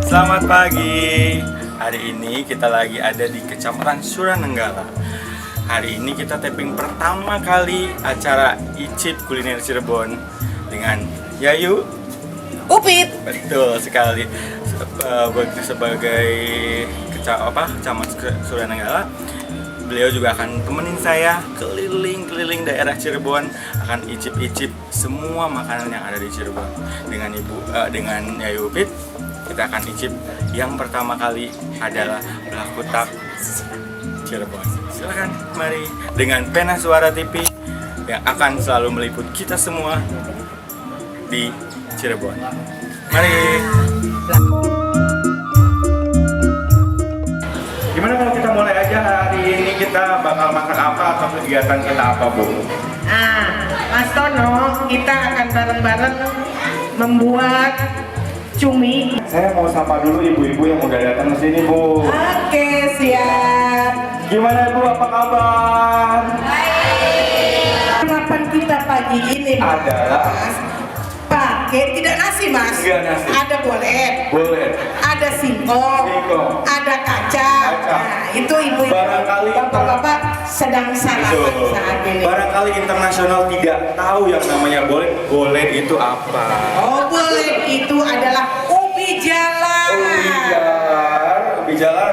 Selamat pagi. Hari ini kita lagi ada di Kecamatan Suranenggala. Hari ini kita taping pertama kali acara Icip Kuliner Cirebon dengan Yayu Upit. Betul sekali. Sebagai Camat Suranenggala, beliau juga akan temenin saya keliling-keliling daerah Cirebon, akan icip-icip semua makanan yang ada di Cirebon. Dengan Yayu Upit, kita akan icip yang pertama kali adalah belah kutak Cirebon. Silakan, mari dengan Pena Suara TV yang akan selalu meliput kita semua di Cirebon. Mari. Gimana kalau kita mulai aja, hari ini kita bakal makan apa atau kegiatan kita apa, Bu? Mas Tono, kita akan bareng-bareng membuat cumi. Saya mau sapa dulu ibu-ibu yang udah datang ke sini, Bu. Oke, siap. Gimana, Bu? Apa kabar? Sarapan kita pagi ini Adalah Mas, pakai tidak nasi, Mas. Enggak nasi. Ada boleh. Boleh. Ada singkong. Ada kacang. Nah, itu ibu-ibu. Barangkali bapak-bapak sedang sarapan saat ini. Barangkali internasional tidak tahu yang namanya boleh. Boleh itu apa? Oh, boleh itu adalah ubi jalar. Ubi jalar.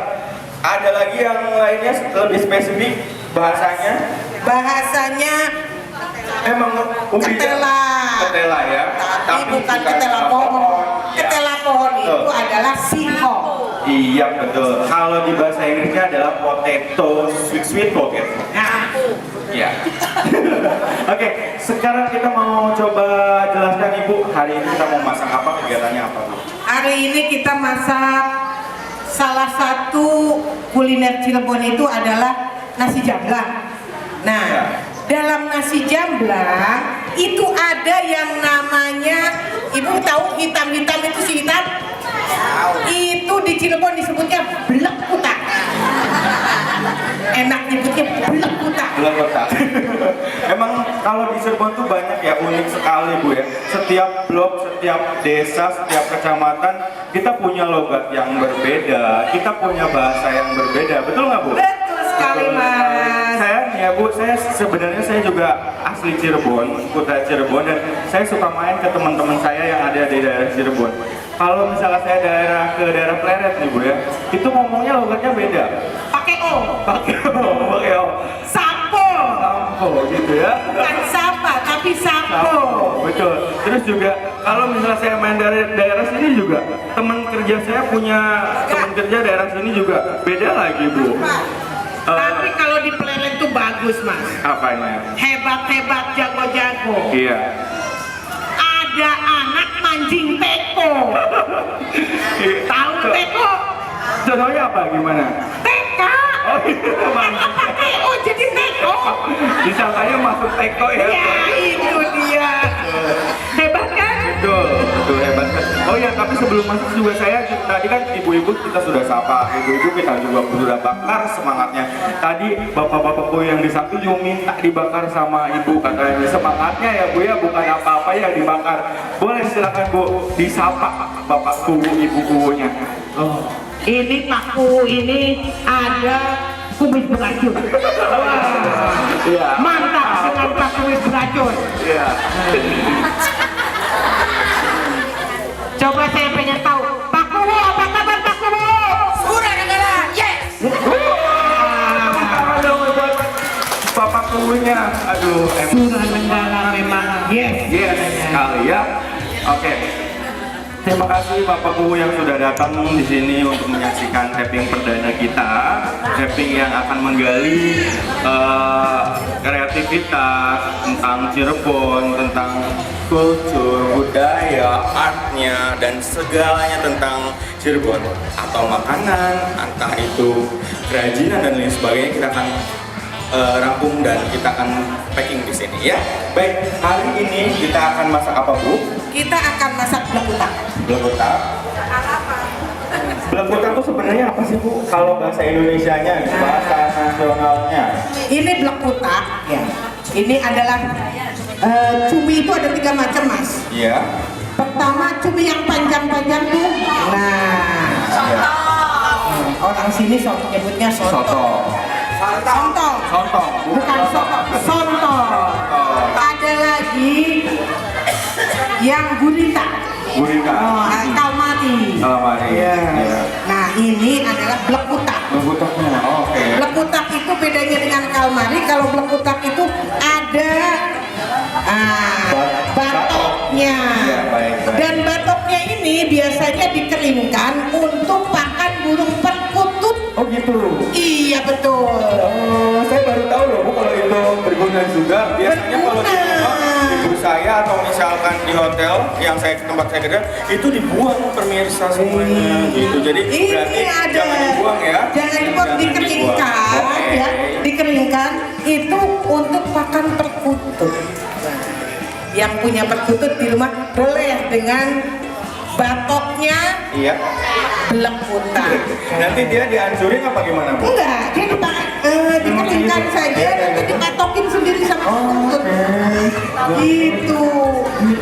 Ada lagi yang lainnya lebih spesifik bahasanya? Bahasanya Emang ubi ketela. Ketela ya. Tapi bukan ketela pohon. Ya. Ketela pohon itu adalah singkong. Iya betul. Kalau di bahasa Inggrisnya adalah potato, sweet potato. Nah, Iya. Oke, sekarang kita mau coba jelaskan Ibu, hari ini kita mau masak apa, kegiatannya apa, Bu? hari ini kita masak salah satu kuliner Cirebon itu adalah nasi jamblang. Nah, Ya. dalam nasi jamblang itu ada yang namanya, Ibu tahu hitam-hitam itu si hitam? Itu di Cirebon disebutnya blek kutak. Enak nyebutnya blek kutak. Belum kotak. Emang kalau di Cirebon tuh banyak ya, unik sekali, Bu ya. Setiap blok, setiap desa, setiap kecamatan kita punya logat yang berbeda, kita punya bahasa yang berbeda. Betul nggak, Bu? Betul sekali, Mas. Saya ya, Bu, sebenarnya saya juga asli Cirebon, kota Cirebon, dan saya suka main ke teman-teman saya yang ada di daerah Cirebon. Kalau misalnya saya ke daerah Pleret nih, Bu ya, itu ngomongnya logatnya beda. Pakai O. Pakai O. Sapo. Sampo gitu ya. Bukan sapa, tapi sapo. Betul. Terus juga kalau misalnya saya main dari daerah sini juga, teman kerja saya punya teman kerja daerah sini juga beda lagi, Bu. Tapi kalau di Pleret itu bagus, Mas. Apanya? Hebat-hebat, jago-jago. Iya. Ada anak mancing teko. Tahu teko? Contohnya apa? Gimana? Teka. Oh iya, Teko pakai O jadi teko. disangkanya masuk teko ya? Ya, itu dia. Hebat kan? Betul hebat. Oh ya, tapi sebelum masuk juga saya tadi kan ibu-ibu kita sudah sapa, ibu-ibu kita juga sudah bakar semangatnya. Tadi bapak-bapakku yang di samping juga minta dibakar sama ibu, katanya semangatnya ya, Bu ya, bukan apa-apa yang dibakar. Boleh silakan, Bu, disapa bapakku, ibukunya. Oh. Ini paku ini ada kumis beracun. Wah. Iya. Mantap dengan pak kumis beracun. Iya. Coba saya pengen tahu, Pak Kuwo, apa kabar Pak Kuwo? Suranenggala, yes! Apa dong buat bapak kuenya? Aduh, Suranenggala memang yes. yes sekali ya. Oke. Terima kasih Bapak Kuwu yang sudah datang di sini untuk menyaksikan tapping perdana kita, tapping yang akan menggali kreativitas tentang Cirebon, tentang kultur, budaya, artnya, dan segalanya tentang Cirebon, atau makanan, entah itu kerajinan dan lain sebagainya. Kita akan rampung dan kita akan packing di sini ya. Baik, hari ini kita akan masak apa, Bu? Kita akan masak blek kutak. Blek kutak. Blek kutak itu sebenarnya apa sih, Bu? Kalau bahasa Indonesianya, bahasa nasionalnya. Ini blek kutak ya. Ini adalah cumi itu ada 3 macam, Mas. Iya. Pertama cumi yang panjang-panjang tuh. Nah, sini nyebutnya soto. Sontong. Sontong. Bukan soto, sontong. Ada lagi yang gurita. Oh, kalmari. Ya. Nah, ini adalah blekutak. Blekutaknya, oke. Blekutak itu bedanya dengan kalmari. Kalau blekutak itu ada batoknya. Ya, baik. Dan batoknya ini biasanya dikeringkan untuk pakan burung perkutut. Oh gitu. Iya betul. Oh, saya baru tahu loh Bu kalau itu berguna juga. Biasanya kalau di rumah ibu saya atau misalkan di hotel yang tempat saya kerja itu dibuang pemirsa semuanya gitu. Jadi Ini berarti ada. jangan dibuang ya. Jangan dibuang, dikeringkan ya. Dikeringkan itu untuk pakan perkutut. Yang punya perkutut di rumah boleh dengan batoknya Iya. blekutak. Nanti dia dihancurin apa gimana Bu? Enggak, dia dikeringkan saja nanti dipatokin sendiri sama perkutut. Gitu.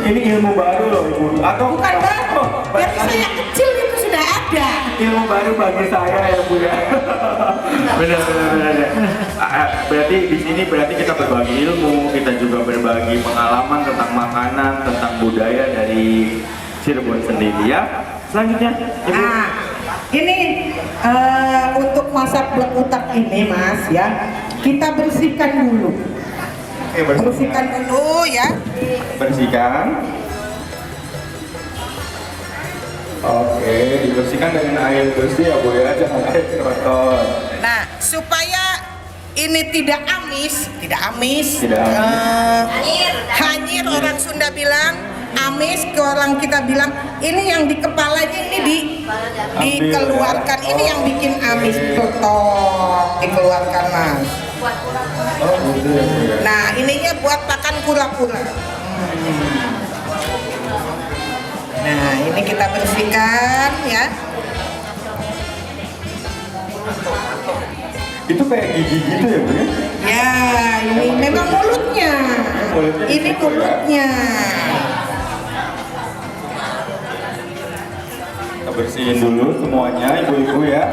Ini ilmu baru loh Ibu. Atau Bukan baru. Dari saya kecil itu sudah ada. ilmu baru bagi saya ya Bu ya. Benar. Berarti di sini kita berbagi ilmu, kita juga berbagi pengalaman tentang makanan, tentang budaya dari Cirebon sendiri ya. Selanjutnya Ibu. Nah, ini untuk masak blekutak ini Mas ya, kita bersihkan dulu. Bersihkan dulu ya. Bersihkan. Oke, dibersihkan dengan air bersih ya Bu ya, jangan air kotor. Nah, supaya ini tidak amis, hanyir orang Sunda bilang, amis ke orang kita bilang, ini yang di kepalanya ini dikeluarkan, ini yang bikin amis, betul, dikeluarkan Mas. Oh gitu ya Bu ya. Nah, ininya buat pakan kura-kura. Nah, ini kita bersihkan ya. Itu kayak gigi gitu ya Bu ya? Ya, ini memang mulutnya. Ini mulutnya. Kita bersihin dulu semuanya ibu-ibu ya.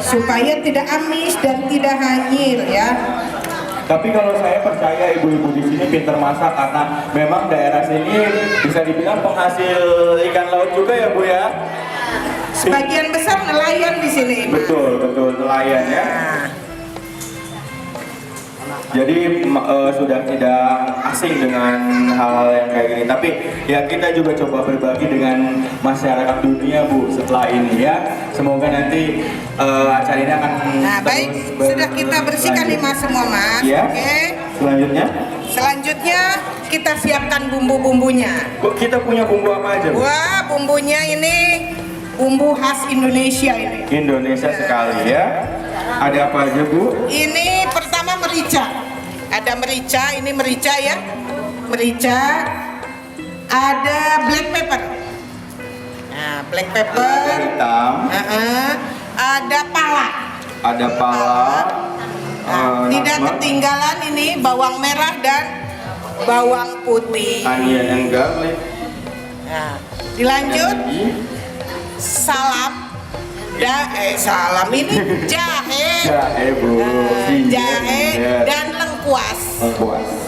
Supaya tidak amis dan tidak hanyir ya. Tapi kalau saya percaya ibu-ibu di sini pintar masak karena memang daerah sini bisa dibilang penghasil ikan laut juga ya Bu ya. Sebagian besar nelayan di sini. Betul nelayan ya. Nah, Jadi sudah tidak asing dengan hal-hal yang kayak gini. Tapi ya kita juga coba berbagi dengan masyarakat dunia Bu setelah ini ya. Semoga nanti acara ini akan nah baik, sudah kita bersihkan nih Mas semua Mas. Ya. Oke. Selanjutnya kita siapkan bumbu-bumbunya. Bu, kita punya bumbu apa aja Bu? Wah, bumbunya ini bumbu khas Indonesia ini. Indonesia sekali ya. Ada apa aja Bu? Ini pertama merica. Ada merica, ini merica ya. Merica. Ada black pepper. Nah, black pepper. Hitam. Ada pala. Ada pala. Nah, tidak nutmeg, ketinggalan ini bawang merah dan bawang putih. onion and garlic. Nah, dilanjut Lagi. salam. Salam ini jahe. Jahe Bu. Jahe dan lengkuas.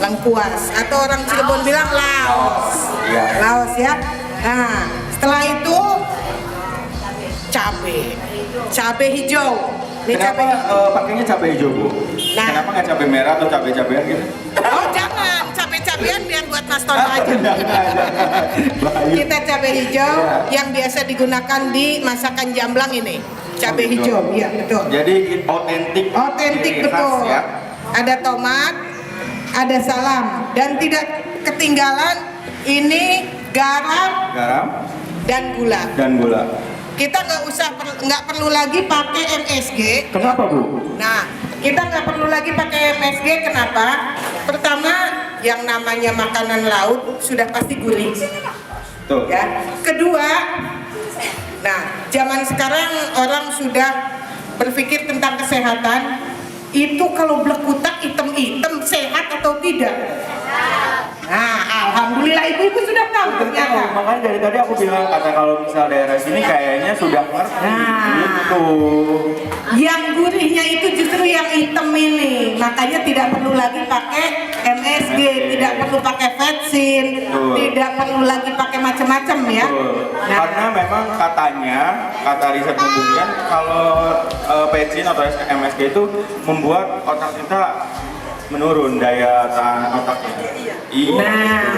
Lengkuas atau orang Cirebon bilang laos. Ya. Laos ya. Nah, setelah itu cabai hijau. Ini Kenapa pakainya cabai hijau Bu? Nah. Kenapa nggak cabai merah atau cabai-cabean gitu? Oh jangan, cabai-cabean biar buat Mas Tono aja. Bahaya. Kita cabai hijau yang biasa digunakan di masakan jamblang ini. Cabai hijau, iya betul. Jadi otentik. Otentik ciri khas, betul. ya. Ada tomat, ada salam, dan tidak ketinggalan ini garam Garam dan gula. dan gula. Kita nggak perlu lagi pakai MSG. Kenapa Bu? Nah, kita nggak perlu lagi pakai MSG. Kenapa? Pertama, yang namanya makanan laut sudah pasti gurih. Tuh. Ya. Kedua, nah zaman sekarang orang sudah berpikir tentang kesehatan. Itu kalau blekutak hitam-hitam sehat atau tidak? Nah, alhamdulillah ibu-ibu sudah tahu ternyata. Makanya dari tadi aku bilang kata kalau misal daerah sini kayaknya sudah ngerti. Nah. Gitu. Yang gurihnya itu justru yang hitam ini, makanya tidak perlu lagi pakai MSG, tidak perlu pakai vetsin, tidak perlu lagi pakai macam-macam ya. Nah, Karena memang katanya, kata riset pembuktian kalau vetsin atau MSG itu membuat otak kita menurun daya tahan otaknya. Iya. nah,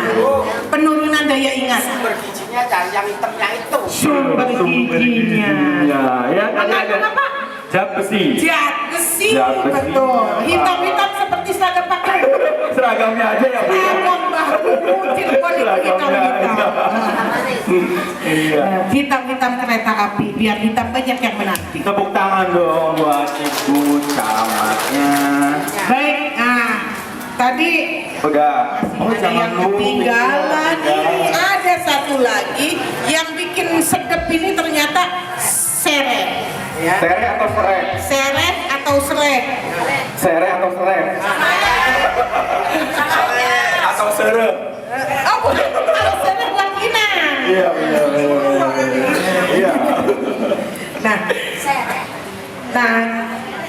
penurunan daya ingat. Sumber gizinya dari yang hitamnya itu. Sumber gizinya. Ya, Mengandung apa? zat besi. Zat besi, Zat besi. betul. Hitam-hitam seperti seragam pakai. Seragamnya aja ya, Bu. Seragam bahu, Cirebon itu hitam-hitam. Iya. Hitam-hitam kereta api, biar hitam banyak yang menanti. Tepuk tangan dong buat Ibu camatnya. Baik, nah tadi Udah. masih ada yang ketinggalan. Ini ada satu lagi yang bikin sedep ini ternyata sereh. Ya. Sere atau serek? Sereh atau sereh? Sere atau serek? Atau sere? Oh, bukan. Kalau sereh buat inang. Iya, benar. Iya. Nah,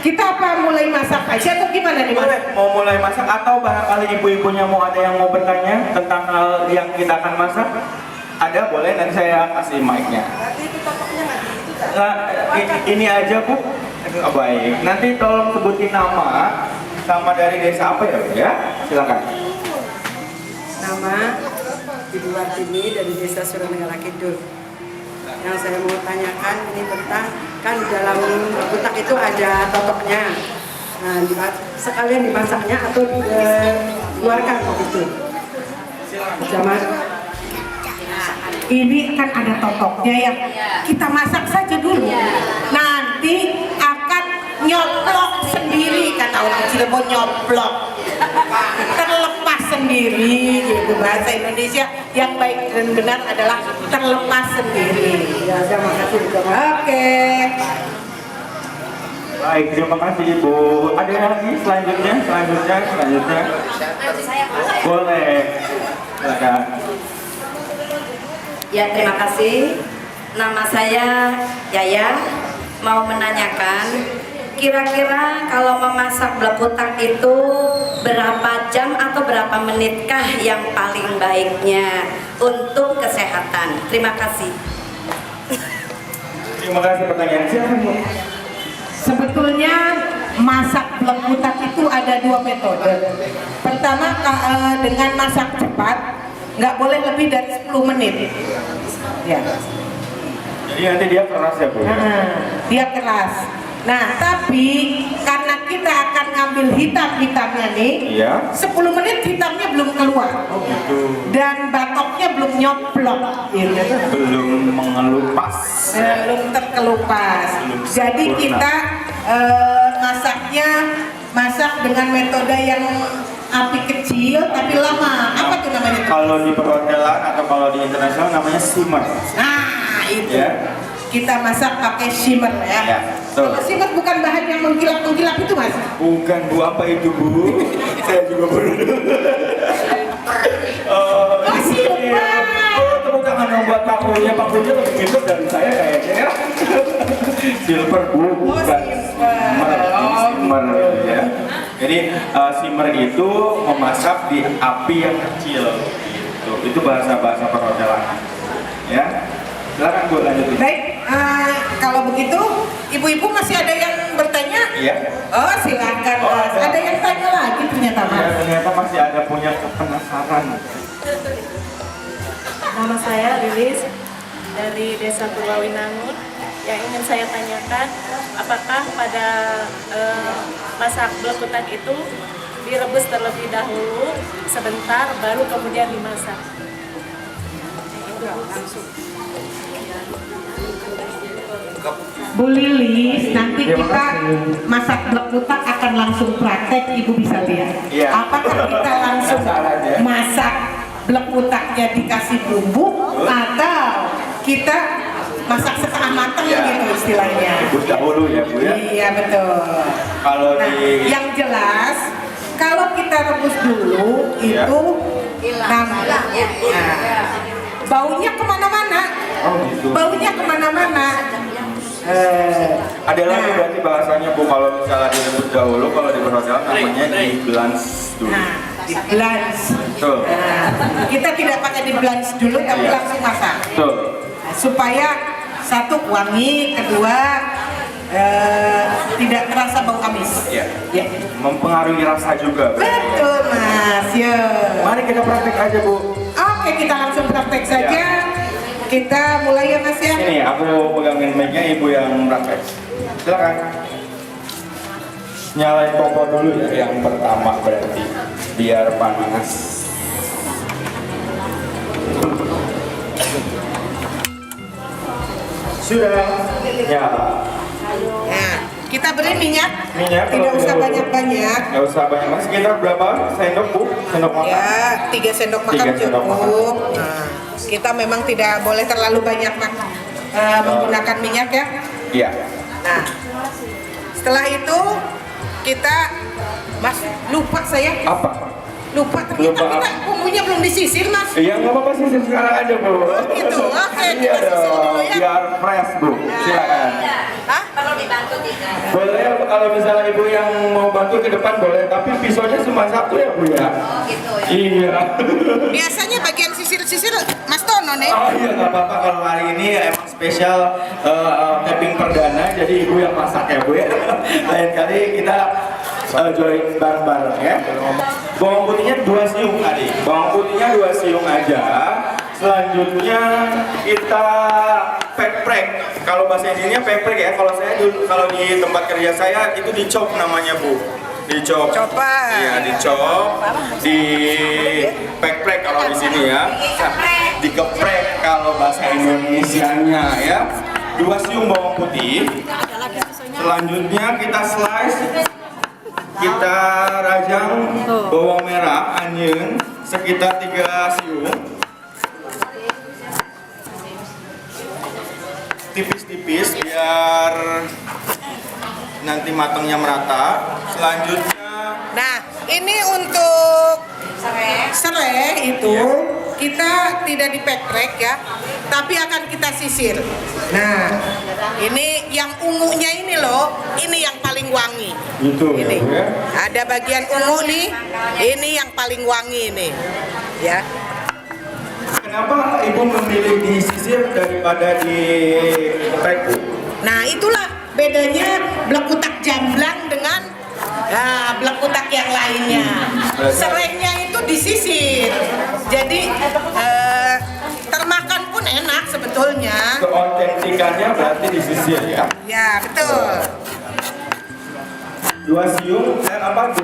kita apa mulai masak aja atau gimana nih Mas? Mau mulai masak atau barangkali ibu-ibunya mau ada yang mau bertanya tentang hal yang kita akan masak? Ada, boleh, nanti saya kasih mic-nya. Nah, ini aja Bu. Oh, baik. Nanti tolong sebutin nama sama dari desa apa ya Bu ya? Silakan. Nama Ibu Wartini dari Desa Suranegara Kidul. Yang saya mau tanyakan ini tentang kan di dalam kutak itu ada totoknya. Nah, sekalian dimasaknya atau dikeluarkan begitu. Zaman Ini kan ada totoknya ya. Kita masak saja dulu. Nanti akan nyoplok sendiri, kata orang Cirebon, nyoplok. Terlepas sendiri gitu, bahasa Indonesia yang baik dan benar adalah terlepas sendiri. ya terima kasih juga. Oke. Baik, terima kasih Ibu. Ada lagi selanjutnya? Boleh. Silakan. Ya, terima kasih. Nama saya Yaya. Mau menanyakan, kira-kira kalau memasak blekutak itu berapa jam atau berapa menitkah yang paling baiknya untuk kesehatan? Terima kasih. Terima kasih pertanyaan. Silakan Bu. Sebetulnya masak blekutak itu ada dua metode. Pertama dengan masak cepat, nggak boleh lebih dari 10 menit. Ya. Jadi nanti dia keras ya Bu? Dia keras. Nah, tapi karena kita akan ngambil hitamnya nih, Iya. 10 menit hitamnya belum keluar. Oh gitu. Dan batoknya belum nyoplok, gitu. Belum mengelupas. Belum terkelupas. Belum Jadi sempurna. kita masak dengan metode yang api kecil tapi lama. Apa tuh namanya? Kalau di perhotelan atau kalau di internasional namanya simmer. Nah, itu. Ya. Kita masak pakai shimmer ya. Ya, betul. Kalau shimmer bukan bahan yang mengkilap-mengkilap itu Mas. Bukan Bu, apa itu Bu? Saya juga baru. Oh, silver. Oh, tepuk tangan dong buat Pak Punya. Pak Punya lebih pintar dari saya kayaknya ya. Silver Bu, bukan simmer. Ini simmer ya. Jadi simmer itu memasak di api yang kecil. Itu bahasa-bahasa perhotelan. Ya. Silakan Bu lanjutin. Baik, kalau begitu ibu-ibu masih ada yang bertanya? Iya. Oh silakan Oh, Mas. ada. Ada yang tanya lagi ternyata Mas. Ya, ternyata masih ada punya penasaran. Nama saya Lilis dari Desa Purwawinangun. Yang ingin saya tanyakan, apakah pada masak blekutak itu direbus terlebih dahulu sebentar, baru kemudian dimasak? Bu Lilis, nanti Terima kita kasih. masak blekutak akan langsung praktek, ibu bisa lihat. Iya. Apakah kita langsung Penasaran ya? masak blekutaknya dikasih bumbu atau kita masak setengah matang Iya. gitu istilahnya. Rebus dahulu ya Bu ya. Iya betul. Kalau Nah, di yang jelas kalau kita rebus dulu Iya. itu Nah, baunya kemana-mana. Oh gitu. Baunya kemana-mana. Ada lagi berarti bahasanya Bu, kalau misalnya direbus dahulu, kalau di berhotel namanya di blans dulu. Nah, di blans. Betul. Nah, kita tidak pakai di blans dulu, tapi Iya. langsung masak. Betul. Nah, supaya satu wangi, kedua tidak terasa bau amis. Iya. Ya. Mempengaruhi rasa juga. Betul Mas, ya. Mari kita praktek aja Bu. Oke, kita langsung praktek saja. Kita mulai ya Mas ya. Ini aku pegangin mic-nya, Ibu yang praktek. Silakan. Nyalain kompor dulu ya, yang pertama berarti biar panas. Sudah nyala. Nah, kita beri minyak. Minyak Tidak terlebih usah dahulu. banyak-banyak. Nggak usah banyak, mas. Sekitar berapa sendok Bu? Sendok makan? Ya, 3 sendok makan 3 sendok cukup. Nah, kita memang tidak boleh terlalu banyak menggunakan minyak ya. Iya. Nah, setelah itu kita, Mas, lupa saya. Apa? Lupa ternyata Lupa kita apa? bumbunya belum disisir Mas. Iya, nggak apa-apa sih, sekarang aja Bu. Gitu, oke, Iya kita sisir dulu dong, ya. biar fresh Bu. Silakan. Hah? Perlu dibantu tidak? Boleh kalau misalnya Ibu yang mau bantu ke depan boleh, tapi pisaunya cuma satu ya Bu ya? Oh gitu ya. Iya. Biasanya bagian sisir-sisir Mas Tono nih. Oh iya, nggak apa-apa kalau hari ini emang spesial tapping perdana, jadi Ibu yang masak ya Bu ya. Lain kali kita join bareng-bareng ya. Bawang putihnya 2 siung tadi. Bawang putihnya 2 siung aja. Selanjutnya kita pepprek. Kalau bahasa Indonesia pepprek ya. Kalau saya dulu, kalau di tempat kerja saya itu dicop namanya Bu. Dicop. Copan. Iya, dicop. Di pepprek kalau di sini ya. Dikeprek kalau bahasa Indonesianya ya. 2 siung bawang putih. Selanjutnya kita slice. Kita rajang bawang merah, onion sekitar 3 siung. Tipis-tipis biar nanti matangnya merata. Selanjutnya Nah, ini untuk serai itu Iya. kita tidak dipepprek ya, tapi akan kita sisir. Nah, ini yang ungunya ini loh, ini yang paling wangi. gitu ya Ini Bu ya. ada bagian ungu nih, ini yang paling wangi nih, ya. Kenapa Ibu memilih disisir daripada diprek Bu? Nah, itulah bedanya blekutak jamblang dengan blekutak yang lainnya. Serainya itu disisir, jadi termakan pun enak sebetulnya. Keautentikannya berarti disisir ya. Ya, betul. 2 siung dan 2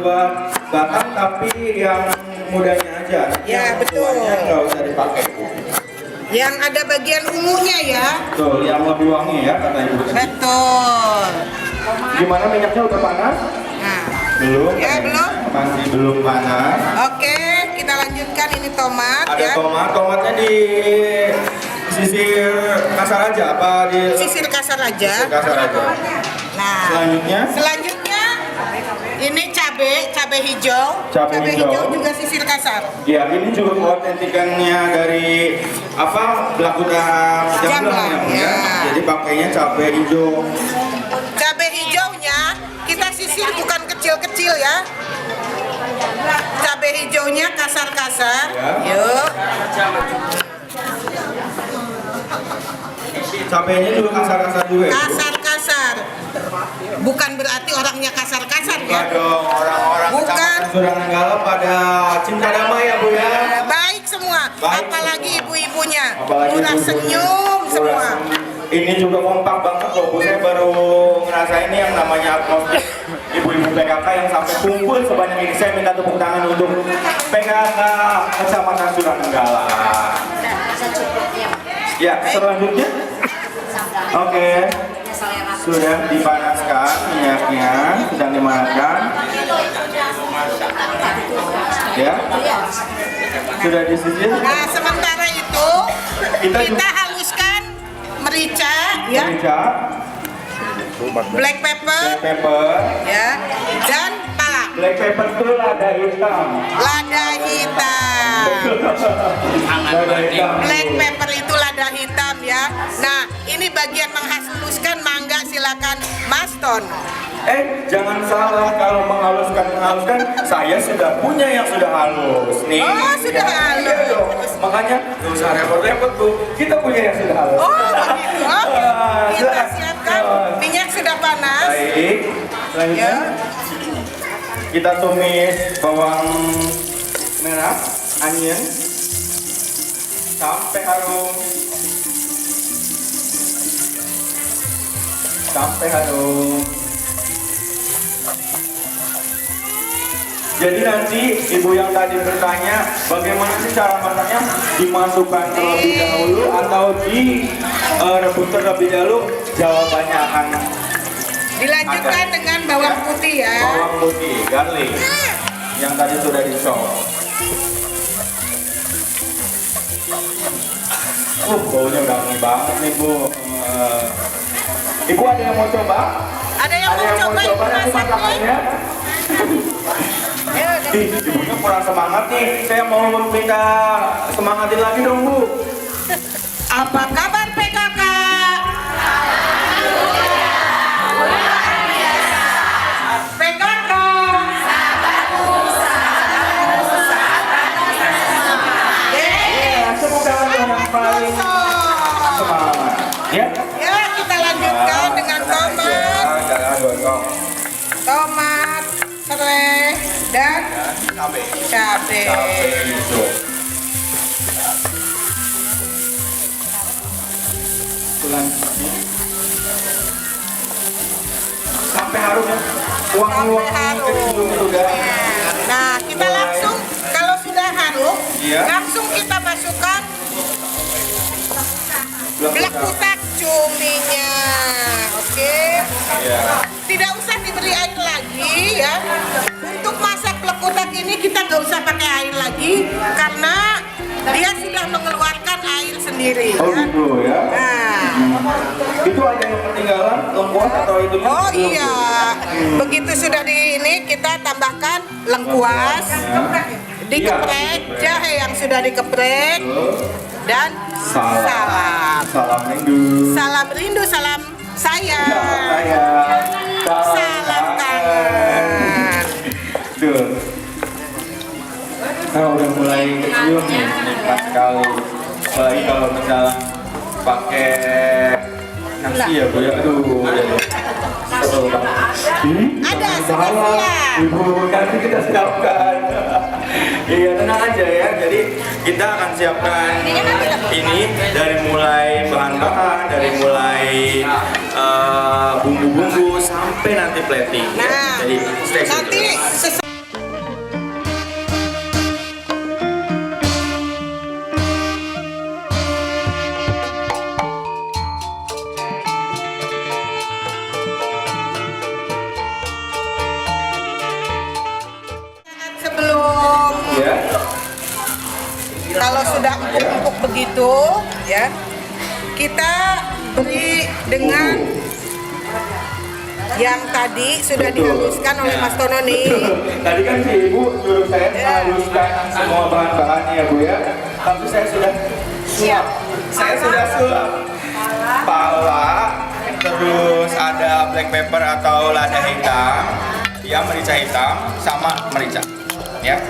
batang tapi yang mudanya aja. Ya, Yang betul. tuanya nggak usah dipakai Bu. Yang ada bagian ungunya ya. Betul, yang lebih wangi ya kata Ibu. Betul. Gimana minyaknya udah panas? Nah, Belum. Ya, belum. Masih belum panas. oke, kita lanjutkan ini tomat Ada ya. tomatnya di sisir kasar aja apa di Sisir kasar aja. sisir kasar aja. Nah, selanjutnya ini cabe hijau. Cabai hijau. juga sisir kasar. Ya, ini juga keautentikannya dari blekutak jamblang Jamblang, ya. ya. Jadi pakainya cabai hijau. Cabai hijaunya kita sisir bukan kecil-kecil ya. Cabai hijaunya kasar-kasar. Ya. Yuk. Cabainya juga kasar-kasar juga ya. Bu? Kasar-kasar. Bukan berarti orangnya kasar-kasar ya. Enggak dong, orang-orang Bukan. Kecamatan Suranenggala pada cinta damai ya Bu ya. Baik semua, Baik apalagi semua. ibu-ibunya. Apalagi Murah ibu-ibunya. senyum Murah semua. senyum. Ini juga kompak banget loh Bu, saya baru ngerasain yang namanya atmosfer ibu-ibu PKK yang sampai kumpul sebanyak ini. Saya minta tepuk tangan untuk PKK Kecamatan Suranenggala. Ya, selanjutnya. Oke. Sudah dipanaskan minyaknya, sedang dipanaskan. Ya. Sudah disisir. Nah, sementara itu kita haluskan merica ya, Merica, black pepper black pepper. ya, dan pala. Black pepper itu lada hitam. Lada hitam. Lada hitam. Black pepper itu lada hitam ya. Nah, ini bagian menghaluskan mangga, silakan Mas Tono. Jangan salah, kalau menghaluskan, saya sudah punya yang sudah halus nih. Oh, sudah halus. Iya dong. Makanya nggak usah repot-repot tuh, kita punya yang sudah halus. Oh, begitu. Oke. Kita silakan. siapkan. Minyak sudah panas. Baik, selanjutnya Ya. kita tumis bawang merah, onion sampai harum. Jadi nanti ibu yang tadi bertanya bagaimana sih cara masaknya, dimasukkan terlebih dahulu atau direbus terlebih dahulu, jawabannya akan Dilanjutkan dengan bawang putih ya. bawang putih, garlic yang tadi sudah di chop. Baunya udah wangi banget nih Bu. Ibu ada yang mau coba? Ada yang mau coba ibu nanti masak nih? masakannya? Ibunya kurang semangat nih. Saya mau minta semangatin lagi dong Bu. Apa kabar PKK? PKK. Semoga yang paling semangat. Ya. Ya, kita lanjutkan dengan tomat, Jangan gosong. tomat, serai, dan Cabai. cabai. Cabai hijau. Sampai harum ya. Uang-uang Sampai harum. kecium sudah. Nah, kita langsung kalau sudah harum, Iya. langsung kita masukkan blek kutak cuminya. Oke. Iya. Tidak usah diberi air lagi ya. Untuk masak blek kutak ini kita nggak usah pakai air lagi karena dia sudah mengeluarkan air sendiri. Oh Ya. gitu ya. Nah, Itu ada yang ketinggalan lengkuas atau itu? oh iya. Begitu sudah di ini kita tambahkan lengkuas, dikeprek, jahe yang sudah dikeprek, dan salam. Salam rindu. Salam rindu, salam sayang. Saya. Salam kangen. Tuh. Nah, udah mulai kecium nih, nikmat sekali. Apalagi kalau misalnya pakai nasi ya Bu ya. Aduh, jadi seru banget. Ada Salah, spesial. Ibu, nanti kita siapkan. Iya, tenang aja ya. Jadi kita akan siapkan ini dari mulai bahan-bahan, dari mulai bumbu-bumbu sampai nanti plating. Ya. Nah, Jadi stay tune nanti terus. sebelum Ya. kalau sudah empuk-empuk begitu ya, kita beri dengan yang tadi sudah dihaluskan oleh Mas Tono nih. Tadi kan si Ibu suruh saya menghaluskan semua bahan-bahannya ya Bu ya. Tapi saya sudah Siap. Saya sudah sulap pala, terus ada black pepper atau lada hitam, ya merica hitam sama merica, ya.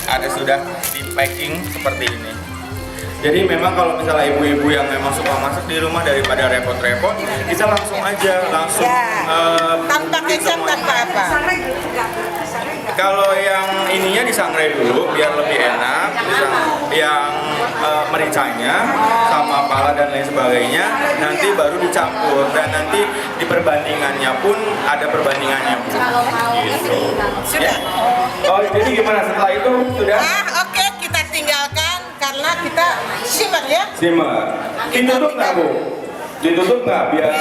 Ada sudah di packing seperti ini. Jadi memang kalau misalnya ibu-ibu yang memang suka masak di rumah daripada repot-repot, bisa langsung aja Ya. Tanpa kecap, semuanya. tanpa apa. Kalau yang ininya disangrai dulu biar lebih enak, yang mericanya sama pala dan lain sebagainya nanti baru dicampur dan nanti di perbandingannya pun ada perbandingannya Bu. Gitu. Sudah. Oh jadi gimana setelah itu sudah Oke, kita tinggalkan karena kita simmer ya. simmer. Ditutup nggak Bu? Ditutup nggak biar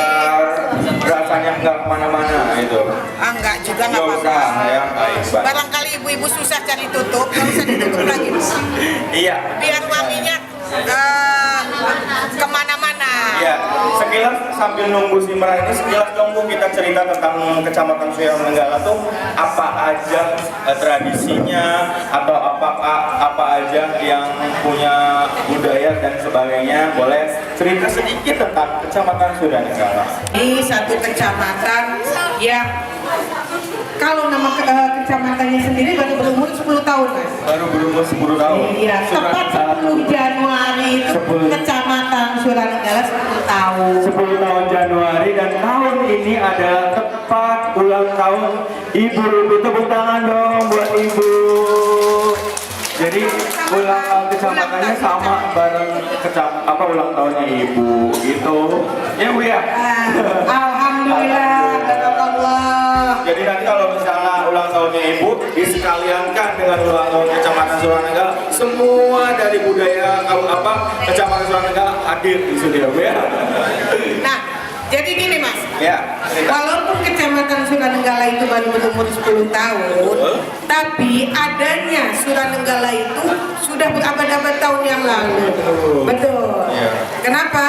rasanya nggak kemana-mana itu? Enggak juga nggak Nggak apa-apa. usah ya, baik. Barangkali ibu-ibu susah cari tutup, nggak usah ditutup lagi. Iya. Biar wanginya kemana-mana. Ya, sekilas sambil nunggu si Mera ini, sekilas dong Bu, kita cerita tentang Kecamatan Suranenggala tuh apa aja tradisinya atau apa aja yang punya budaya dan sebagainya. Boleh cerita sedikit tentang Kecamatan Suranenggala. Ini satu kecamatan yang kalau nama kecamatannya sendiri baru berumur 10 tahun, Mas. Baru berumur 10 tahun. Iya, tepat 10 Januari itu 10. Kecamatan Suranenggala 10 tahun. 10 tahun Januari, dan tahun ini adalah tepat ulang tahun Ibu. Tepuk tangan dong buat Ibu. Jadi ulang kecamatannya sama bareng ulang tahunnya Ibu gitu. Ya Bu ya. Alhamdulillah, barakallah. Jadi nanti kalau misalnya ulang tahunnya Ibu disekaliankan dengan ulang tahun Kecamatan Suranenggala, semua dari budaya Kecamatan Suranenggala hadir di studio Bu ya. Nah, jadi gini Mas. Ya. Walaupun Kecamatan Suranenggala itu baru berumur 10 tahun, tapi adanya Suranenggala itu sudah berabad-abad tahun yang lalu. Betul. Iya. Kenapa?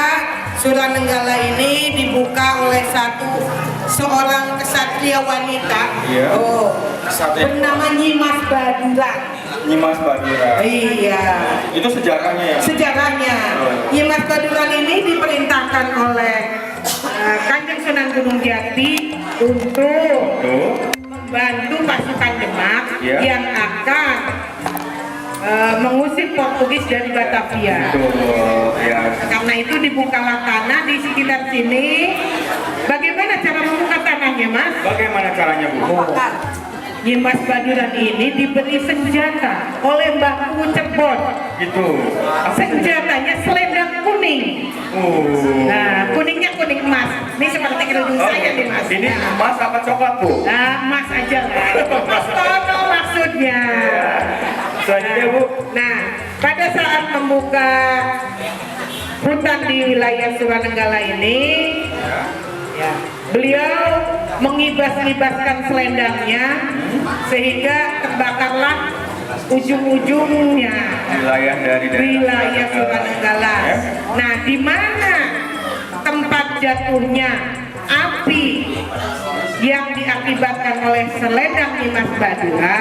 Suranenggala ini dibuka oleh seorang kesatria wanita. Iya. Kesatria. Bernama Nyimas Badura. Nyimas Badura. Iya. Itu sejarahnya ya? Sejarahnya, Nyimas Baduran ini diperintahkan oleh Kanjeng Sunan Gunung Jati untuk membantu pasukan Demak yang akan mengusir Portugis dari Batavia. Karena itu dibukalah tanah di sekitar sini. Bagaimana cara membuka tanahnya, Mas? Bagaimana caranya Bu? Nyimas Baduran ini diberi senjata oleh Mbah Kuwu Cerbon. Gitu. Senjatanya selendang kuning. Nah, kuningnya kuning emas. Ini seperti kerudung saya nih, Mas. Ini emas apa coklat Bu? Nah, emas aja lah. Mas Tono maksudnya. Selanjutnya Bu. Nah, pada saat membuka hutan di wilayah Suranenggala ini, beliau mengibas-ibaskan selendangnya sehingga terbakarlah ujung-ujungnya wilayah Suranenggala. Nah, di mana tempat jatuhnya api yang diakibatkan oleh selendang Nyimas Badura,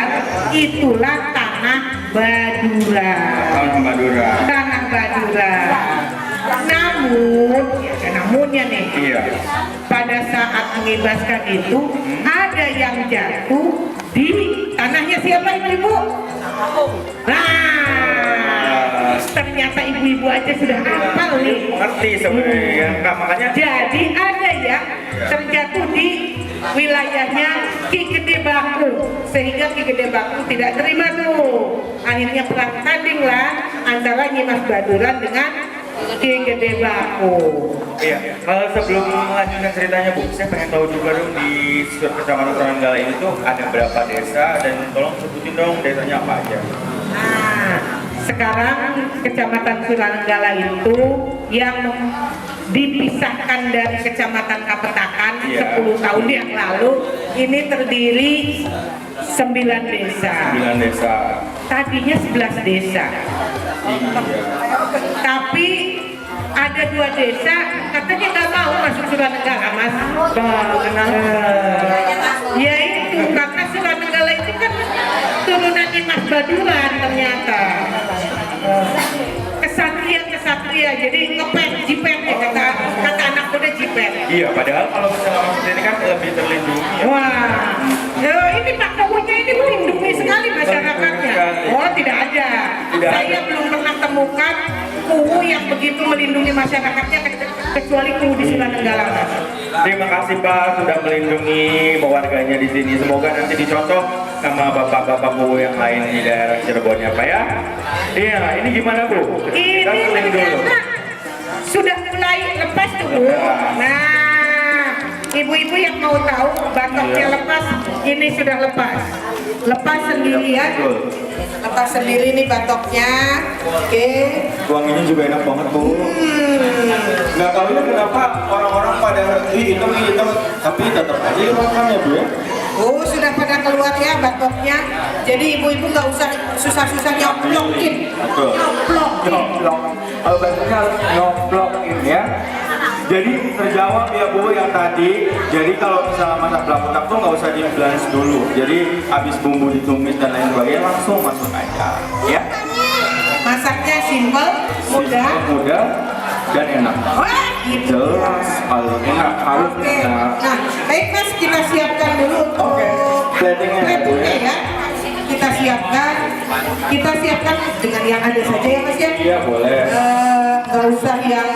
itulah tanah Badura. Tanah Badura. Namun, namunnya nih, pada saat mengibaskan itu ada yang jatuh di tanahnya siapa ibu-ibu? Nah, ternyata ibu-ibu aja sudah hafal nih. Ngerti sebenarnya, makanya. Jadi ada yang terjatuh di wilayahnya Ki Gede Baku, sehingga Ki Gede Baku tidak terima tuh. Akhirnya perang tanding lah antara Nyimas Baduran dengan Ki Gede Baku. Iya, kalau sebelum melanjutkan ceritanya Bu, saya pengen tahu juga dong di Kecamatan Suranenggala ini tuh ada berapa desa, dan tolong sebutin dong desanya apa aja. Nah, sekarang Kecamatan Suranenggala itu yang dipisahkan dari Kecamatan Kapetakan 10 tahun yang lalu, ini terdiri 9 desa. 9 desa. Tadinya 11 desa. Tapi ada 2 desa katanya nggak mau masuk Suranenggala, Mas. Ya itu karena Suranenggala itu kan turunan Nyimas Baduran ternyata. Kesatria, jadi jipet ya, kata anak muda jipet. Iya, padahal kalau misalnya masuk sini kan lebih terlindungi ya. Wah, ini Pak Kawunya ini melindungi sekali masyarakatnya. Oh, tidak ada. Saya belum pernah temukan Kuwu yang begitu melindungi masyarakatnya kecuali Kuwu di Suranenggala. Terima kasih Pak sudah melindungi warganya di sini. Semoga nanti dicontoh sama bapak-bapak Kuwu yang lain di daerah Cirebon ya Pak ya. Iya, ini gimana Bu? Ini ternyata sudah mulai lepas tuh Bu. Nah, ibu-ibu yang mau tahu batoknya lepas, ini sudah lepas. Lepas sendiri ya. Lepas sendiri nih batoknya. Oke. Wanginya juga enak banget Bu. Nggak tahu ya kenapa orang-orang pada hitam, tapi tetap aja makannya Bu ya. Oh, sudah pada keluar ya batoknya. Jadi ibu-ibu nggak usah susah-susah nyoplokin. Betul. Nyoplokin. Kalau bahasanya harus nyoplokin ya. Jadi terjawab ya Bu yang tadi. Jadi kalau misalnya masak belakutak tuh nggak usah di blend dulu. Jadi habis bumbu ditumis dan lain sebagainya langsung masuk aja. Ya. Masaknya simple, mudah. Mudah dan enak. Wah, gitu. Jelas, kalau enak harus Oke. enak. Nah, baik Mas, kita siapkan dulu untuk Oke. Platingnya ya, Bu, platingnya ya. ya. Kita siapkan dengan yang ada saja ya Mas ya. Iya boleh. Nggak usah yang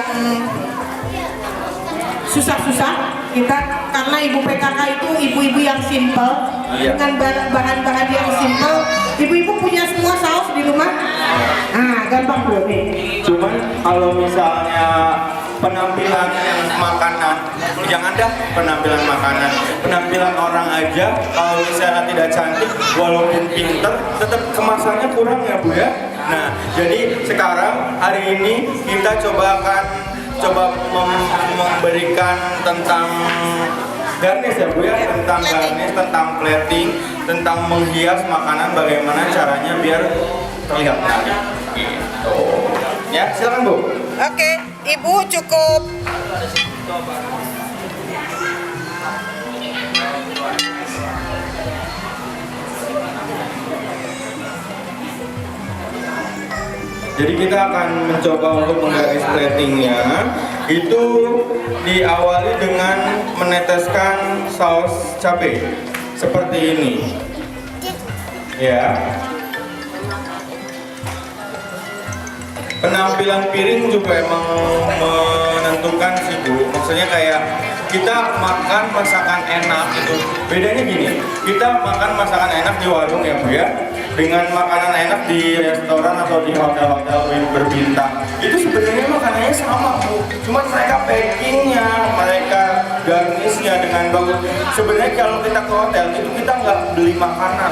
susah-susah. Kita karena ibu PKK itu ibu-ibu yang simple, Iya. dengan bahan-bahan yang simple. Ibu-ibu punya semua saus di rumah. Nah, gampang bro nih. Cuman kalau misalnya penampilan makanan, jangan dah penampilan makanan, penampilan orang aja kalau misalnya tidak cantik walaupun pinter tetap kemasannya kurang ya Bu ya. Nah jadi sekarang hari ini kita coba memberikan tentang garnish ya Bu ya, tentang garnish, tentang plating, tentang menghias makanan, bagaimana caranya biar terlihat menarik gitu. Ya silakan Bu. Oke, Ibu cukup. Jadi kita akan mencoba untuk menggaris platingnya. Itu diawali dengan meneteskan saus cabai seperti ini. Ya. Penampilan piring juga emang menentukan sih Bu. Maksudnya kayak kita makan masakan enak itu. Bedanya gini, kita makan masakan enak di warung ya Bu ya, dengan makanan enak di restoran atau di hotel-hotel berbintang. Itu sebenarnya makanannya sama Bu. Cuma mereka packingnya, mereka garnishnya dengan bagus. Sebenarnya kalau kita ke hotel itu kita nggak beli makanan,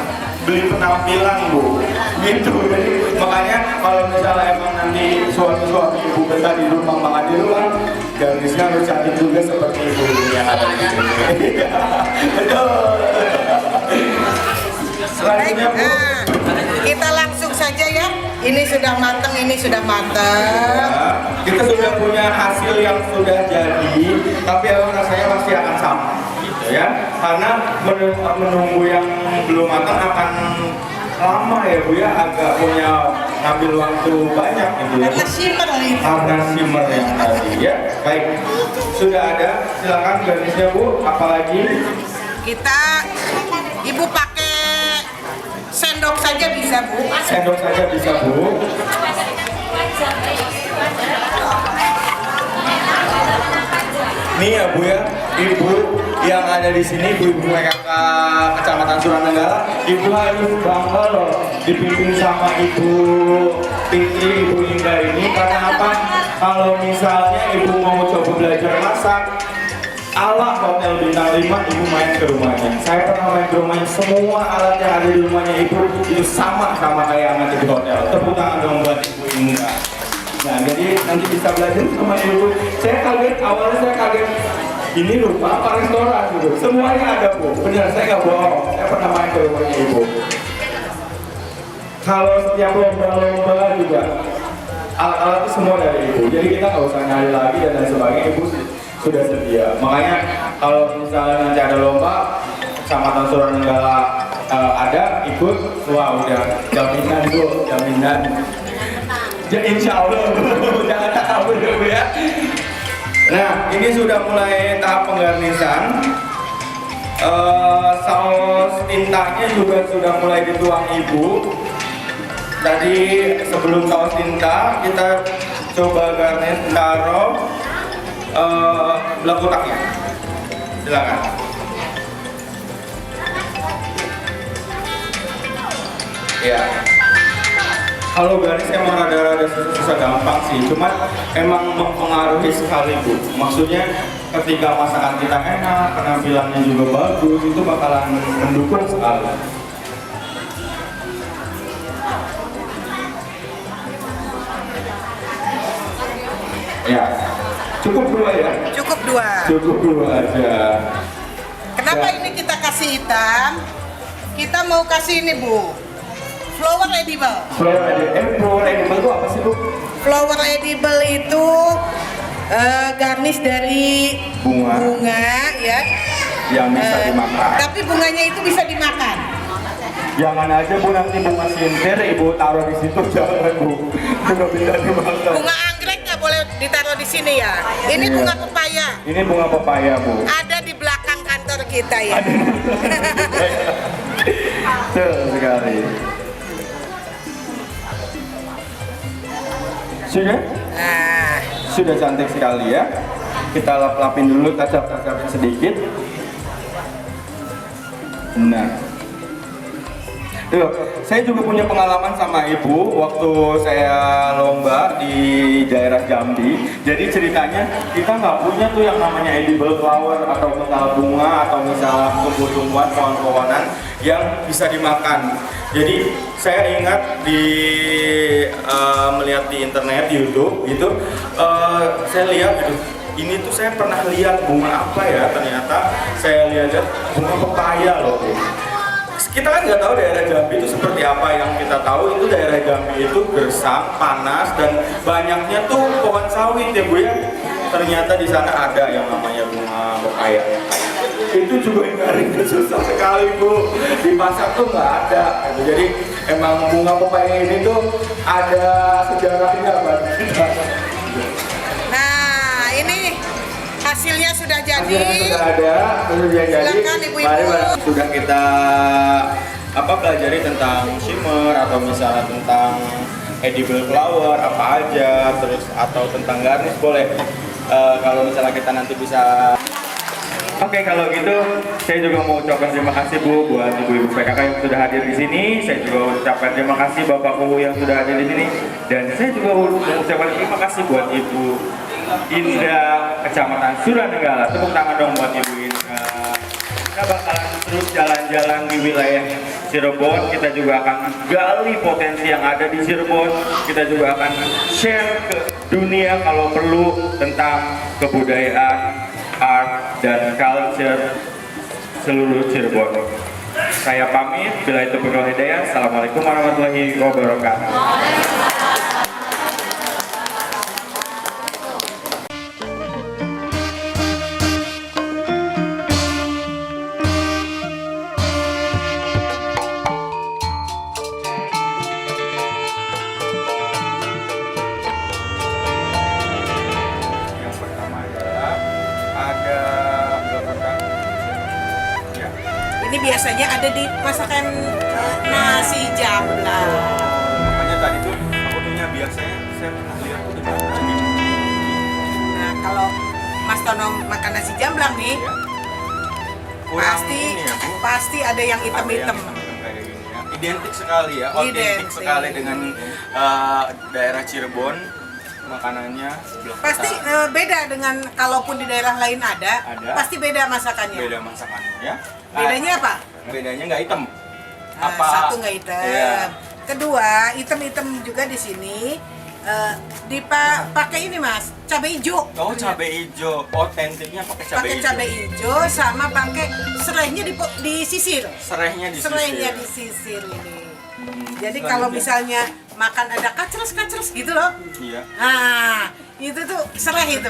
beli penampilan Bu. Gitu. Jadi makanya kalau misalnya emang nanti suatu ibu kita di rumah makan di rumah, garnishnya harus cantik juga seperti ibu yang ada di sini. Betul. Selanjutnya Bu. Kita langsung saja ya. Ini sudah matang, ini sudah matang. Ya, kita sudah punya hasil yang sudah jadi, tapi rasanya masih akan sama, gitu ya. Karena menunggu yang belum matang akan lama ya Bu ya, agak punya ngambil waktu banyak gitu ya. Karena simmer itu. Karena simmer yang tadi ya. Baik, sudah ada. Silakan garnishnya Bu. Apalagi? Kita, Ibu pakai sendok saja bisa Bu. Sendok saja bisa Bu. Nih ya Bu ya, Ibu yang ada di sini, ibu-ibu PKK Kecamatan Suranenggala, Ibu harus bangga loh dipimpin sama Ibu Fitri, Ibu Indah ini. Karena apa? Kalau misalnya Ibu mau coba belajar masak ala hotel bintang 5, Ibu main ke rumahnya. Saya pernah main ke rumahnya, semua alat yang ada di rumahnya Ibu itu sama kayak anak di hotel. Tepuk tangan dong buat Ibu Indah. Nah, jadi nanti bisa belajar sama Ibu. Saya kaget, awalnya saya kaget. Ini lupa apa restoran gitu. Semuanya ada Bu. Benar, saya nggak bohong. Saya pernah main ke rumahnya Ibu. Kalau setiap lomba-lomba juga alat-alat itu semua dari Ibu. Jadi kita nggak usah nyari lagi dan lain sebagainya. Ibu sudah sedia. Makanya kalau misalnya nanti ada lomba, Kecamatan Suranenggala ada ikut, wah udah jaminan Bu, jaminan. Ya insya Allah jangan takabur Bu ya. Nah ini sudah mulai tahap penggarnisan. Saus tintanya juga sudah mulai dituang Ibu. Tadi sebelum saus tinta kita coba garnish taruh lekutaknya. Silakan. Ya. Kalau garnish emang rada-rada susah gampang sih, cuman emang mempengaruhi sekali Bu. Maksudnya ketika masakan kita enak, penampilannya juga bagus, itu bakalan mendukung sekali. Ya, cukup 2 ya? Cukup 2. Cukup 2 aja. Kenapa Ya. ini kita kasih hitam? Kita mau kasih ini Bu, flower edible. Flower edible itu apa sih Bu? Flower edible itu garnish dari bunga ya. Yang bisa dimakan. Tapi bunganya itu bisa dimakan. Jangan aja Bu, nanti bunga sintir Ibu taruh di situ, jangan Bu. Nggak bisa dimakan. Bunga anggrek nggak boleh ditaruh di sini ya. Ini bunga pepaya. Ini bunga pepaya Bu. Ada di belakang kantor kita ya. Betul sekali. Sudah? Nah, Sudah cantik sekali ya. Kita lap-lapin dulu, tacap-tacapin sedikit. Nah, tuh, saya juga punya pengalaman sama Ibu waktu saya lomba di daerah Jambi. Jadi ceritanya kita nggak punya tuh yang namanya edible flower atau misal bunga atau misal tumbuh-tumbuhan, pohon-pohonan yang bisa dimakan. Jadi saya ingat melihat di internet, di YouTube gitu, saya lihat gitu. Ini tuh saya pernah lihat bunga apa ya, ternyata saya lihat bunga pepaya loh. Kita kan nggak tahu daerah Jambi itu seperti apa. Yang kita tahu itu daerah Jambi itu gersang, panas, dan banyaknya tuh pohon sawit ya Bu ya. Ternyata di sana ada yang namanya bunga pepaya. Itu juga nyarinya susah sekali Bu. Di pasar tuh nggak ada. Jadi emang bunga pepaya ini tuh ada sejarahnya bagi kita. nah ini hasilnya sudah jadi. Hasilnya sudah ada, sudah jadi. Silakan, Ibu-ibu. Mari sudah kita pelajari tentang shimmer atau misalnya tentang edible flower apa aja, terus atau tentang garnish boleh. Kalau misalnya kita nanti bisa. Oke, kalau gitu saya juga mau ucapkan terima kasih Bu buat ibu-ibu PKK yang sudah hadir di sini. Saya juga ucapkan terima kasih Bapak-Ibu yang sudah hadir di sini, dan saya juga mengucapkan terima kasih buat Ibu Indah Kecamatan Suranenggala. Tepuk tangan dong buat Ibu Indah. Kita bakalan terus jalan-jalan di wilayah Cirebon. Kita juga akan gali potensi yang ada di Cirebon. Kita juga akan share ke dunia kalau perlu tentang kebudayaan, art, dan culture seluruh Cirebon. Saya pamit. Bila itu berkah hidayah. Assalamualaikum warahmatullahi wabarakatuh. Yang pertama adalah ada belokotan. Ya. Ini biasanya ada di masakan nasi jamblang. Makanya tadi tuh aku punya biasanya saya pernah lihat tuh di mana gitu. Nah, kalau Mas Tono makan nasi jamblang nih, Ya. Kurang pasti ini ya, Bu. pasti ada yang Ada yang hitam-hitam. hitam-hitam kayak gini ya. Identik sekali ya, otentik Identik. sekali dengan daerah Cirebon. Makanannya Pasti beda dengan kalaupun di daerah lain ada, Ada. pasti beda masakannya. beda masakannya ya. Bedanya apa? Bedanya nggak hitam. Nah, satu nggak hitam. Iya. Kedua, hitam-hitam juga di sini. Dipakai ini Mas, cabai hijau. Oh, cabai hijau. Otentiknya pakai cabai Pakai hijau. cabai hijau sama pakai serainya disisir. Serainya disisir. Serainya disisir ini. Jadi selanjutnya. kalau misalnya makan ada kacres-kacres gitu loh. Iya. Nah, itu tuh serai itu.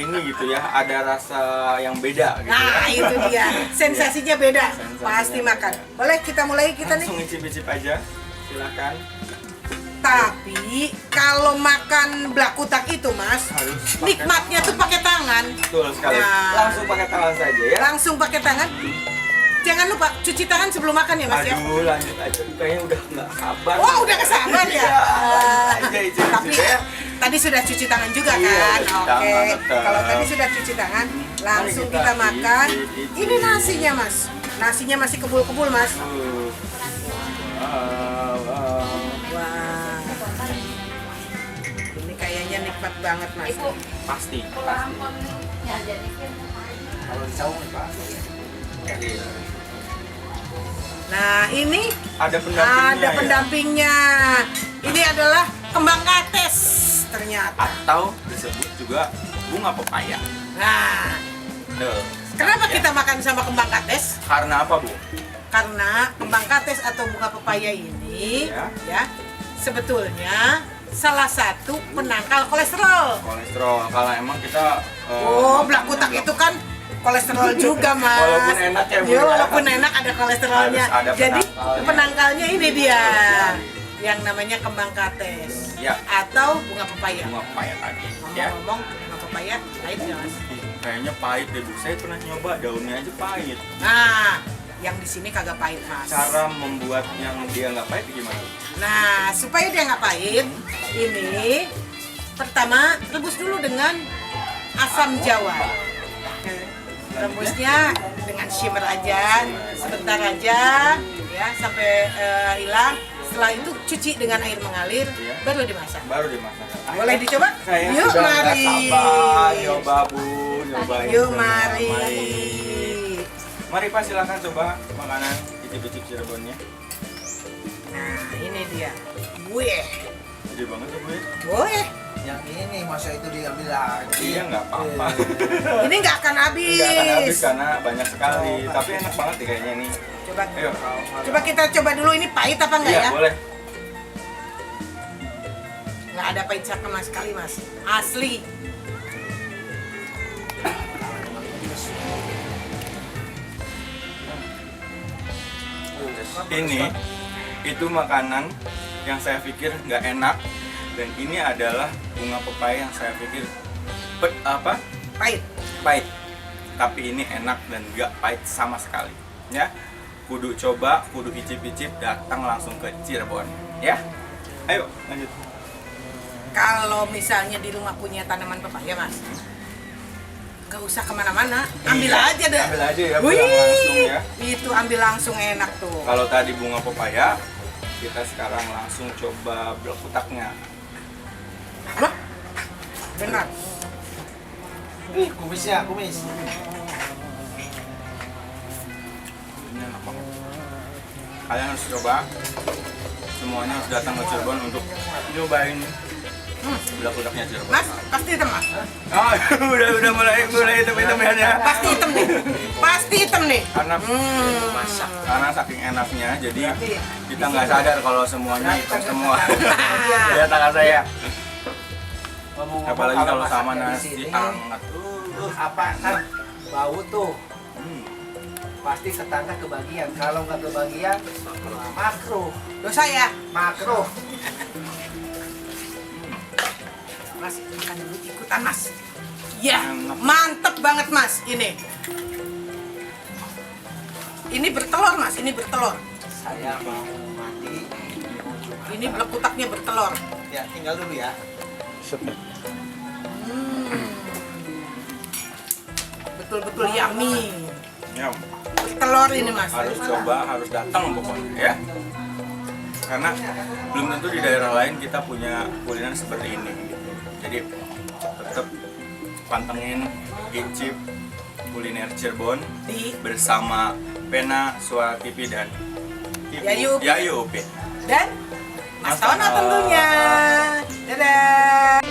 Ini gitu ya, ada rasa yang beda gitu Nah, ya. itu dia. Sensasinya beda. Sensasinya Pasti beda. makan. Boleh kita mulai kita nih. Langsung icip-icip aja. Silakan. Tapi kalau makan blakutak itu Mas, Harus pakai- nikmatnya tuh pakai tangan. Betul sekali. Nah. Langsung pakai tangan saja ya. Langsung pakai tangan. Jangan lupa cuci tangan sebelum makan ya Mas ya. Aduh, lanjut aja. Kayaknya udah nggak sabar. Wah, udah kesabar ya. Iya, icip-icip Tapi ya. tadi sudah cuci tangan juga Iya, kan? cuci Oke. tangan, tetap. Kalau tadi sudah cuci tangan, langsung Mari kita kita makan. icip-icip. Ini nasinya Mas. Nasinya masih kebul-kebul Mas. Wow, wow. Wah. Ini kayaknya nikmat banget Mas. Pasti, pasti. Kalau di saung Pak. Nah, ini Ada pendampingnya. ada ya? pendampingnya. Ini adalah kembang kates ternyata. Atau disebut juga bunga pepaya. Nah, Tuh. kenapa Ya. kita makan sama kembang kates? Karena apa, Bu? Karena kembang kates atau bunga pepaya ini Ya. ya sebetulnya salah satu penangkal kolesterol. Kolesterol, kalau emang kita Oh, black kutak itu kan kolesterol juga, Mas. Walaupun enak ya, Bu, Iya, ya. walaupun enak ada kolesterolnya. Harus ada Jadi penangkalnya. penangkalnya ini dia. Yang namanya kembang kates. Ya. Atau bunga pepaya. bunga pepaya tadi, ya. Ngomong bunga pepaya pahit ya, Mas. Ih, kayaknya pahit deh, Bu. Saya pernah nyoba daunnya aja pahit. Nah, yang di sini kagak pahit, Mas. Cara membuat yang dia nggak pahit gimana? Nah, supaya dia nggak pahit, ini pertama rebus dulu dengan asam jawa. Rebusnya dengan shimmer aja, sebentar aja, ya sampai hilang. Setelah itu cuci dengan air mengalir, Iya. baru dimasak. Baru dimasak. Boleh dicoba? Saya Yuk, sudah nggak mari. sabar, nyoba Bu, nyobain. Yuk, semua. mari. Mari Pak, silakan coba makanan icip-icip Cirebonnya. Nah, ini dia. Gue. Gede banget tuh gue. Gue. Yang ini masa itu diambil lagi. Iya nggak apa-apa. Ini nggak akan habis. Nggak akan habis karena banyak sekali. Tapi enak banget nih kayaknya nih. Coba. Ayo. Coba kita coba dulu ini pahit apa enggak Iya ya? boleh. Nggak ada pahit sama sekali, Mas. Asli. Ini itu makanan yang saya pikir nggak enak, dan ini adalah bunga pepaya yang saya pikir Pahit. pahit, tapi ini enak dan nggak pahit sama sekali ya. Kudu coba, kudu icip-icip, datang langsung ke Cirebon ya. Ayo lanjut. Kalau misalnya di rumah punya tanaman pepaya, Mas, nggak usah kemana-mana, ambil Iya, aja deh. ambil aja ya, Wih, pulang langsung ya. itu ambil langsung enak tuh. Kalau tadi bunga pepaya, kita sekarang langsung coba blok kutaknya. Wah, benar. Ih, kumisnya, kumis. Ini enak banget. Kalian harus coba. Semuanya harus datang ke Cirebon untuk nyobain blok kutaknya Cirebon. Mas, pasti hitam, Mas. Oh, udah mulai hitam-hitam ya. Pasti hitam nih. Pasti hitam nih. Karena saking enaknya, jadi kita nggak sadar kalau semuanya hitam semua. Lihat tangan saya. Apalagi kalau sama nasi hangat. Apa kan bau tuh. Hmm. Pasti ketanda kebagian. Kalau nggak kebagian, makro. Dosa ya. Makro. Mas, makan dulu ikutan, Mas. Ya, Enak. mantep banget, Mas. Ini bertelur, Mas. Ini bertelur. Saya mau mati. Ini blok kutaknya bertelur. Ya, tinggal dulu ya. Betul-betul yummy. Ya, Telur ini, Mas. harus coba, harus datang pokoknya ya. Karena belum tentu di daerah lain kita punya kuliner seperti ini gitu. Jadi tetap pantengin icip kuliner Cirebon Di bersama Pena, Suara TV dan Ibu Yayu Upi. Yayu Upi. dan Mas Mas Tono. Tono tentunya. Dadah.